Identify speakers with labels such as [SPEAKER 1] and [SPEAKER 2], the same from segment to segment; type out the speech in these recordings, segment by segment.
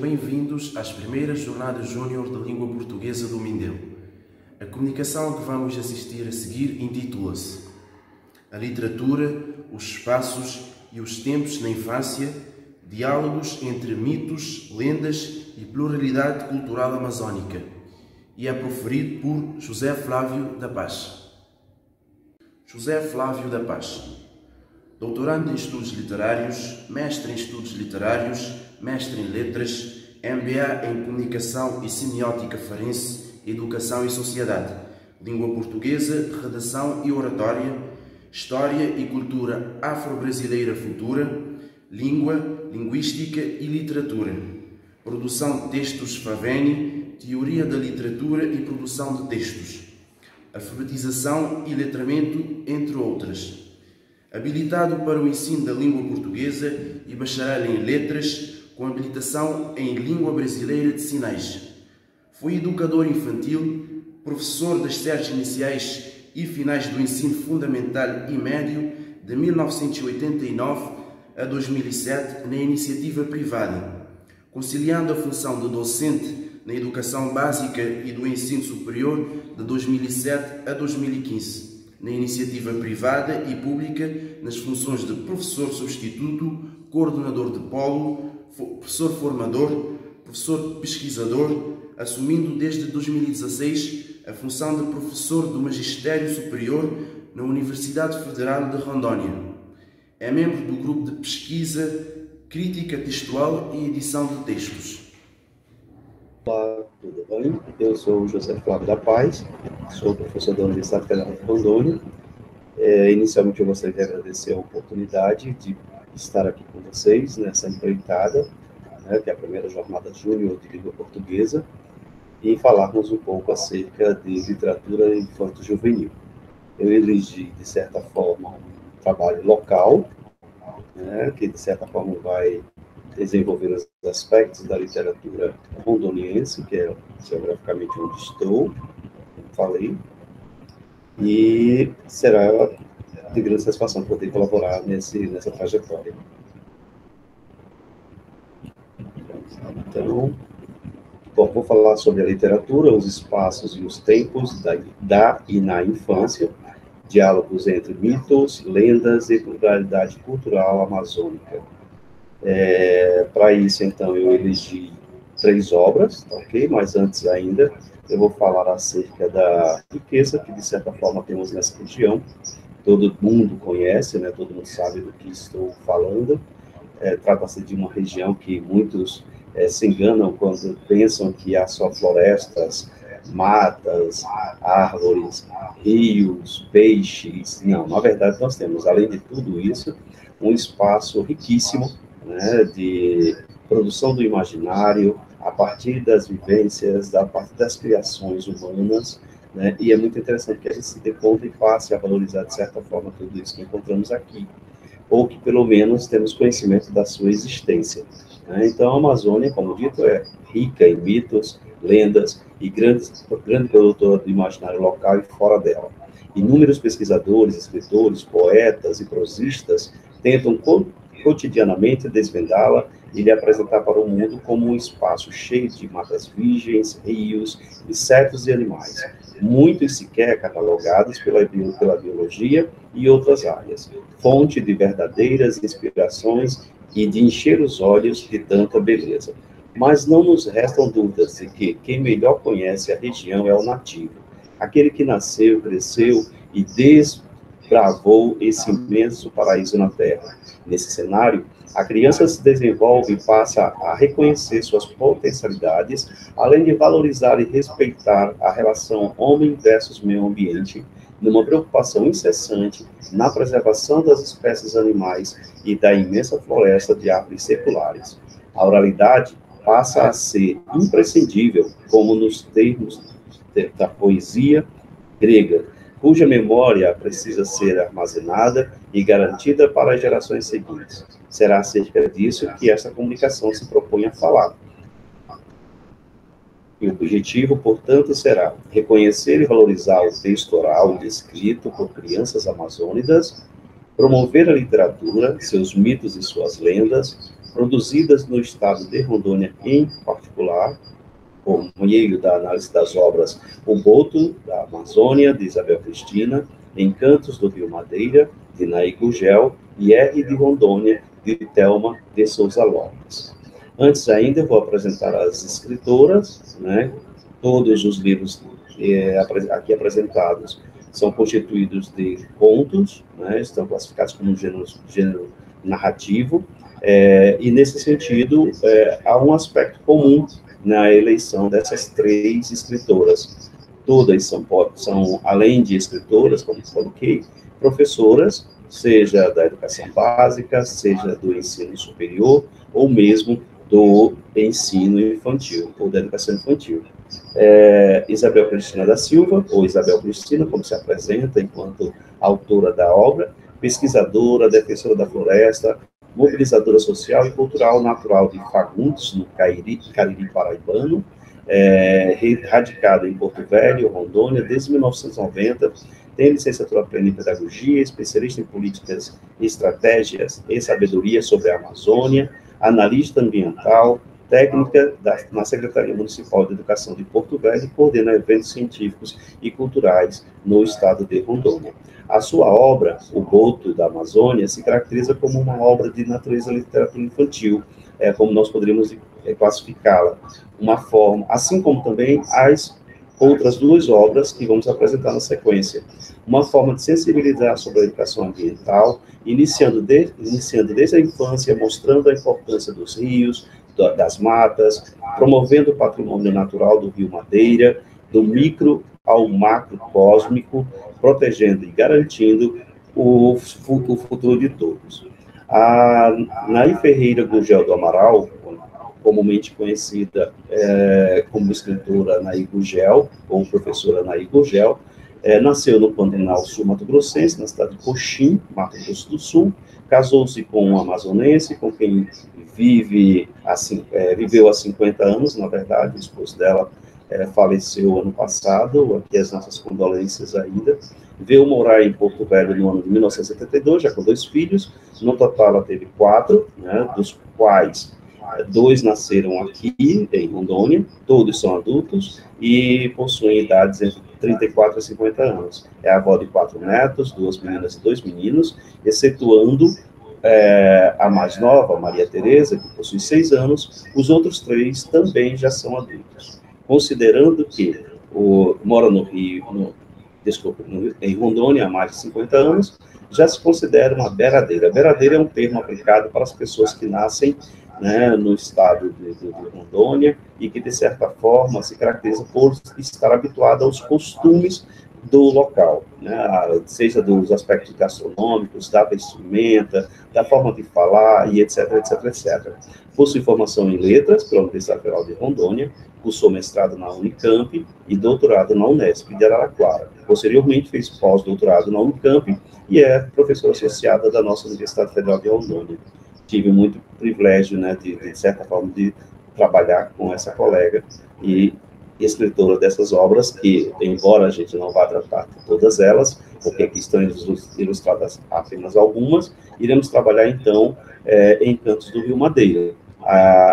[SPEAKER 1] bem-vindos às primeiras Jornadas Júnior de Língua Portuguesa do Mindelo. A comunicação a que vamos assistir a seguir intitula-se A Literatura, os Espaços e os Tempos na Infância, Diálogos entre Mitos, Lendas e Pluralidade Cultural Amazónica, e é proferido por José Flávio da Paz. José Flávio da Paz, doutorando em Estudos Literários, mestre em Estudos Literários, mestre em Letras, MBA em Comunicação e Semiótica Forense, Educação e Sociedade, Língua Portuguesa, Redação e Oratória, História e Cultura Afro-Brasileira Futura, Língua, Linguística e Literatura, Produção de Textos Faveni, Teoria da Literatura e Produção de Textos, Alfabetização e Letramento, entre outras. Habilitado para o ensino da língua portuguesa e bacharel em letras, com habilitação em língua brasileira de sinais. Foi educador infantil, professor das séries iniciais e finais do ensino fundamental e médio de 1989 a 2007 na iniciativa privada, conciliando a função de docente na educação básica e do ensino superior de 2007 a 2015. Na iniciativa privada e pública, nas funções de professor substituto, coordenador de polo, professor formador, professor pesquisador, assumindo desde 2016 a função de professor do Magistério Superior na Universidade Federal de Rondônia. É membro do grupo de pesquisa, crítica textual e edição de textos.
[SPEAKER 2] Olá, tudo bem? Eu sou o José Flávio da Paz, sou professor da Universidade Federal de Rondônia. Inicialmente, eu gostaria de agradecer a oportunidade de estar aqui com vocês nessa empreitada, que é a primeira Jornada Júnior de Língua Portuguesa, e falarmos um pouco acerca de literatura infanto-juvenil. Eu elegi, de certa forma, um trabalho local, que, de certa forma, vai desenvolver os aspectos da literatura rondoniense, que é geograficamente onde estou, como falei, e será de grande satisfação poder colaborar nessa trajetória. Então, vou falar sobre a literatura, os espaços e os tempos da e na infância, diálogos entre mitos, lendas e pluralidade cultural amazônica. Para isso, então, eu elegi 3 obras, ok? Mas antes ainda, eu vou falar acerca da riqueza que, de certa forma, temos nessa região. Todo mundo conhece, todo mundo sabe do que estou falando. Trata-se de uma região que muitos se enganam quando pensam que há só florestas, matas, árvores, rios, peixes. Não, na verdade, nós temos, além de tudo isso, um espaço riquíssimo, de produção do imaginário, a partir das vivências, a partir das criações humanas, e é muito interessante que a gente se dê conta e passe a valorizar, de certa forma, tudo isso que encontramos aqui, ou que, pelo menos, temos conhecimento da sua existência. Então, a Amazônia, como dito, é rica em mitos, lendas e grande produtora do imaginário local e fora dela. Inúmeros pesquisadores, escritores, poetas e prosistas tentam cotidianamente desvendá-la e lhe apresentar para o mundo como um espaço cheio de matas virgens, rios, insetos e animais, muitos sequer catalogados pela biologia e outras áreas, fonte de verdadeiras inspirações e de encher os olhos de tanta beleza. Mas não nos restam dúvidas de que quem melhor conhece a região é o nativo, aquele que nasceu, cresceu e desbravou esse imenso paraíso na Terra. Nesse cenário, a criança se desenvolve e passa a reconhecer suas potencialidades, além de valorizar e respeitar a relação homem versus meio ambiente, numa preocupação incessante na preservação das espécies animais e da imensa floresta de árvores seculares. A oralidade passa a ser imprescindível, como nos termos da poesia grega, cuja memória precisa ser armazenada e garantida para as gerações seguintes. Será acerca disso que essa comunicação se propõe a falar. E o objetivo, portanto, será reconhecer e valorizar o texto oral escrito por crianças amazônicas, promover a literatura, seus mitos e suas lendas, produzidas no estado de Rondônia em particular, por meio da análise das obras O Boto, da Amazônia, de Isabel Cristina, Encantos do Rio Madeira, de Naí Gurgel, e R de Rondônia, de Thelma de Souza Lopes. Antes ainda, eu vou apresentar as escritoras, né? Todos os livros aqui apresentados são constituídos de contos, né? Estão classificados como gênero narrativo, e nesse sentido, há um aspecto comum na eleição dessas 3 escritoras. Todas são, além de escritoras, como coloquei, professoras, seja da educação básica, seja do ensino superior, ou mesmo do ensino infantil, ou da educação infantil. Isabel Cristina da Silva, ou Isabel Cristina, como se apresenta enquanto autora da obra, pesquisadora, defensora da floresta, mobilizadora social e cultural natural de Fagundes, no Cariri paraibano, radicada em Porto Velho, Rondônia, desde 1990, tem licenciatura plena em pedagogia, especialista em políticas, estratégias e sabedoria sobre a Amazônia, analista ambiental, técnica na Secretaria Municipal de Educação de Porto Velho e coordena eventos científicos e culturais no estado de Rondônia. A sua obra, O Boto da Amazônia, se caracteriza como uma obra de natureza literatura infantil, como nós poderíamos classificá-la, uma forma, assim como também as outras 2 obras que vamos apresentar na sequência, uma forma de sensibilizar sobre a educação ambiental, iniciando desde a infância, mostrando a importância dos rios, das matas, promovendo o patrimônio natural do Rio Madeira, do micro ao macro cósmico, protegendo e garantindo o futuro de todos. A Naí Ferreira Gurgel do Amaral, comumente conhecida como escritora Naí Gurgel, ou professora Naí Gurgel, nasceu no Pantanal Sul-Mato-Grossense, na cidade de Coxim, Mato Grosso do Sul, casou-se com um amazonense, com quem viveu há 50 anos, na verdade, o esposo dela faleceu ano passado, aqui as nossas condolências ainda. Veio morar em Porto Velho no ano de 1972, já com 2 filhos, no total ela teve 4, né, dos quais 2 nasceram aqui em Rondônia, todos são adultos e possuem idades entre 34 e 50 anos. É avó de 4 netos, 2 meninas e 2 meninos, excetuando a mais nova, Maria Tereza, que possui 6 anos, os outros 3 também já são adultos. Considerando que mora no Rio, em Rondônia há mais de 50 anos, já se considera uma beradeira. Beradeira é um termo aplicado para as pessoas que nascem, né, no estado de Rondônia e que, de certa forma, se caracteriza por estar habituada aos costumes do local, né, seja dos aspectos gastronômicos, da vestimenta, da forma de falar, e etc, etc, etc. Possui formação em letras pela Universidade Federal de Rondônia, cursou mestrado na Unicamp e doutorado na Unesp de Araraquara. Posteriormente, fez pós-doutorado na Unicamp e é professora associada da nossa Universidade Federal de Rondônia. Tive muito privilégio, né, de certa forma, de trabalhar com essa colega e escritora dessas obras, que, embora a gente não vá tratar de todas elas, porque aqui estão ilustradas apenas algumas, iremos trabalhar, então, em Cantos do Rio Madeira.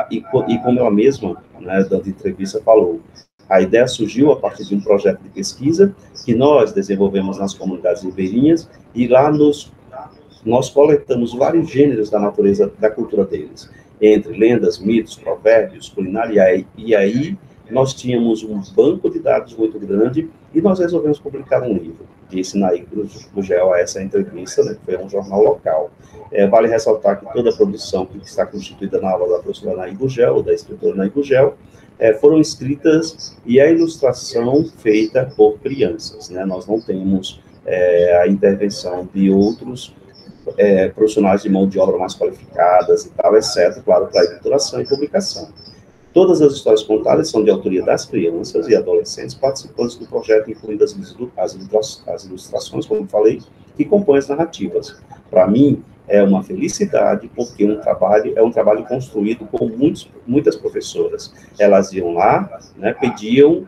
[SPEAKER 2] E como ela mesma, né, dando entrevista, falou, a ideia surgiu a partir de um projeto de pesquisa que nós desenvolvemos nas comunidades ribeirinhas, e lá nós coletamos vários gêneros da natureza, da cultura deles, entre lendas, mitos, provérbios, culinária, e aí nós tínhamos um banco de dados muito grande e nós resolvemos publicar um livro. Disse Naí Gurgel a essa entrevista, né, que foi um jornal local. Vale ressaltar que toda a produção que está constituída na aula da professora Naí Gurgel, ou da escritora Naí Gurgel, foram escritas e a ilustração feita por crianças, né? Nós não temos a intervenção de outros profissionais de mão de obra mais qualificadas e tal, exceto, claro, para a editoração e publicação. Todas as histórias contadas são de autoria das crianças e adolescentes participantes do projeto, incluindo as ilustrações, como falei, que compõem as narrativas. Para mim, é uma felicidade, porque é um trabalho construído com muitas professoras. Elas iam lá, né, perdiam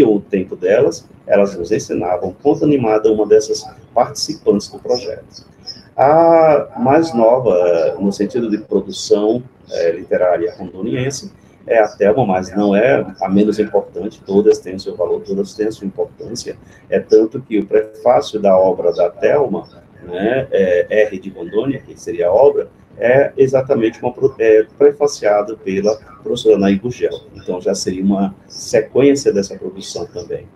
[SPEAKER 2] o tempo delas, elas nos ensinavam. Conta animada, uma dessas participantes do projeto. A mais nova, no sentido de produção, literária rondoniense é a Thelma, mas não é a menos importante, todas têm o seu valor, todas têm a sua importância, é tanto que o prefácio da obra da Thelma, né, R de Rondônia, que seria a obra, é exatamente prefaciado pela professora Anaí Gurgel, então já seria uma sequência dessa produção também.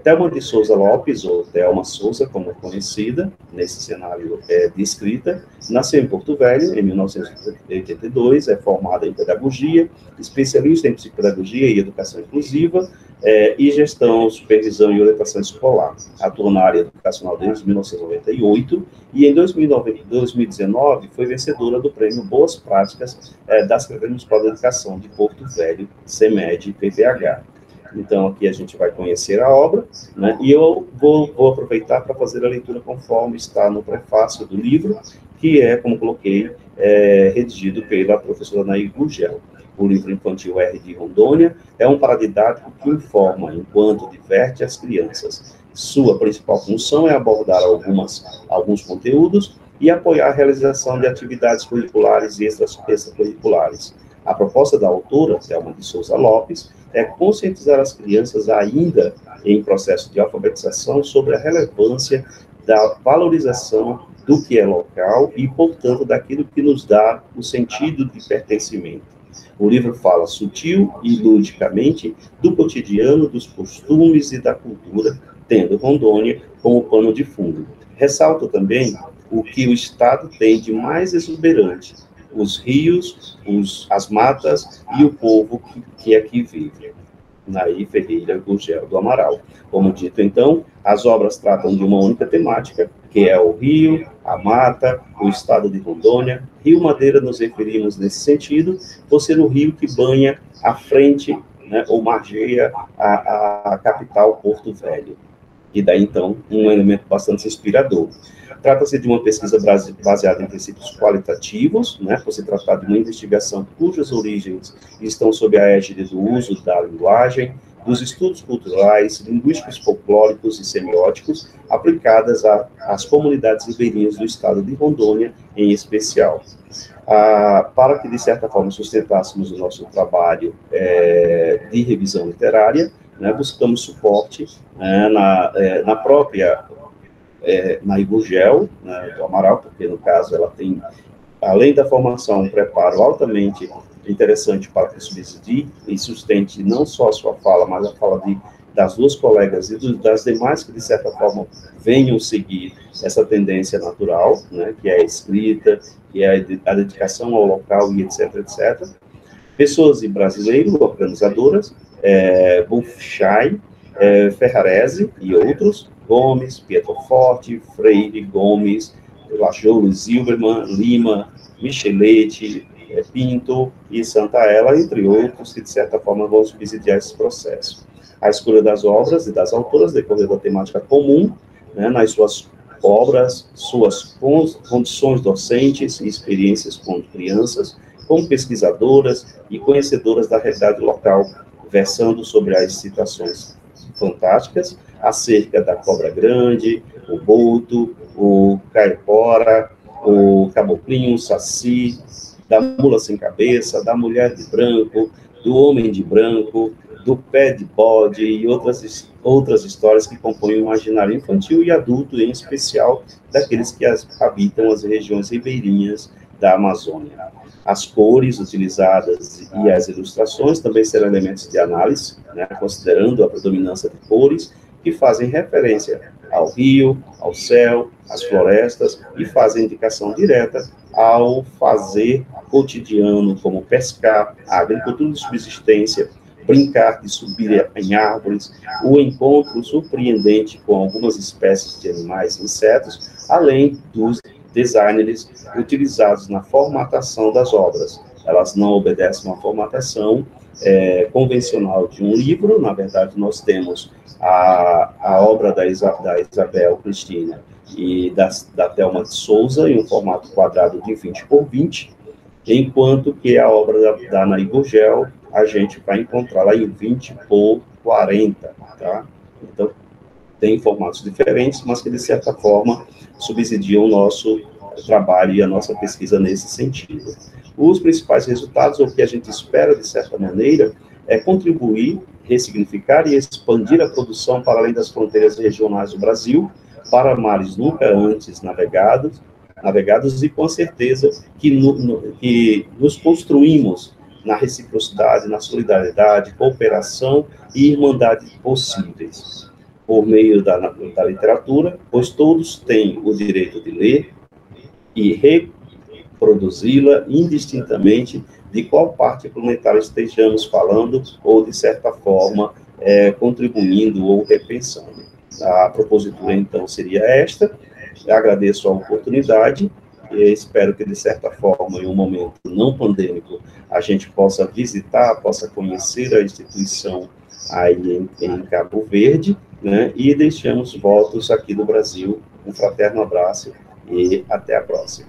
[SPEAKER 2] Thelma de Souza Lopes, ou Thelma Souza, como é conhecida, nesse cenário de escrita, nasceu em Porto Velho, em 1982, é formada em pedagogia, especialista em psicopedagogia e educação inclusiva, e gestão, supervisão e orientação escolar. Atua na área educacional desde 1998, e em 2019 foi vencedora do prêmio Boas Práticas da Secretaria Municipal de Educação de Porto Velho, CEMED PVH. Então, aqui a gente vai conhecer a obra, né, e eu vou aproveitar para fazer a leitura conforme está no prefácio do livro, que é, como coloquei, redigido pela professora Anaí Gurgel. O livro infantil R de Rondônia é um paradidático que informa, enquanto diverte as crianças. Sua principal função é abordar alguns conteúdos e apoiar a realização de atividades curriculares e extracurriculares. A proposta da autora, Thelma de Souza Lopes, é conscientizar as crianças ainda em processo de alfabetização sobre a relevância da valorização do que é local e, portanto, daquilo que nos dá o sentido de pertencimento. O livro fala sutil e ludicamente do cotidiano, dos costumes e da cultura, tendo Rondônia como pano de fundo. Ressalto também o que o Estado tem de mais exuberante: os rios, as matas e o povo que aqui vive. Naí Ferreira Gurgel do Amaral. Como dito, então, as obras tratam de uma única temática, que é o rio, a mata, o estado de Rondônia. Rio Madeira nos referimos nesse sentido, por ser o rio que banha a frente, né, ou margeia a capital Porto Velho. E daí, então, um elemento bastante inspirador. Trata-se de uma pesquisa baseada em princípios qualitativos, né, por se tratar de uma investigação cujas origens estão sob a égide do uso da linguagem, dos estudos culturais, linguísticos, folclóricos e semióticos aplicadas às comunidades ribeirinhas do estado de Rondônia, em especial. Para que, de certa forma, sustentássemos o nosso trabalho de revisão literária, né, buscamos suporte na própria Anaí Gurgel, né, do Amaral, porque, no caso, ela tem, além da formação, um preparo altamente interessante para que subsidie e sustente não só a sua fala, mas a fala das duas colegas e das demais que, de certa forma, venham seguir essa tendência natural, né, que é a escrita, que é a dedicação ao local e etc, etc. Pessoas e brasileiros, organizadoras, Buffchay, Ferrarese e outros, Gomes, Pietroforte, Freire, Gomes, Lajolo, Zilberman, Lima, Michelete, Pinto e Santaella, entre outros, que, de certa forma, vão subsidiar esse processo. A escolha das obras e das autoras decorreu da temática comum, né, nas suas obras, suas condições docentes e experiências com crianças, como pesquisadoras e conhecedoras da realidade local, versando sobre as situações fantásticas acerca da cobra grande, o boto, o caipora, o caboclinho, o saci, da mula sem cabeça, da mulher de branco, do homem de branco, do pé de bode e outras histórias que compõem o imaginário infantil e adulto, em especial daqueles que habitam as regiões ribeirinhas da Amazônia. As cores utilizadas e as ilustrações também serão elementos de análise, né, considerando a predominância de cores que fazem referência ao rio, ao céu, às florestas e fazem indicação direta ao fazer cotidiano, como pescar, a agricultura de subsistência, brincar de subir em árvores, o encontro surpreendente com algumas espécies de animais e insetos, além dos designers utilizados na formatação das obras. Elas não obedecem uma formatação convencional de um livro. Na verdade, nós temos a obra da Isabel Cristina e da Thelma de Souza em um formato quadrado de 20 por 20, enquanto que a obra da Anaí Gurgel a gente vai encontrar lá em 20 por 40, tá? Então, tem formatos diferentes, mas que, de certa forma, subsidiam o nosso trabalho e a nossa pesquisa nesse sentido. os principais resultados, ou o que a gente espera, de certa maneira, é contribuir, ressignificar e expandir a produção para além das fronteiras regionais do Brasil, para mares nunca antes navegados e com certeza que nos construímos na reciprocidade, na solidariedade, cooperação e irmandade possíveis, por meio da literatura, pois todos têm o direito de ler e reproduzi-la indistintamente de qual parte planetária estejamos falando ou, de certa forma, contribuindo ou repensando. A propositura, então, seria esta. Eu agradeço a oportunidade e espero que, de certa forma, em um momento não pandêmico, a gente possa visitar, possa conhecer a instituição aí em Cabo Verde, né, e deixamos votos aqui do Brasil. Um fraterno abraço e até a próxima.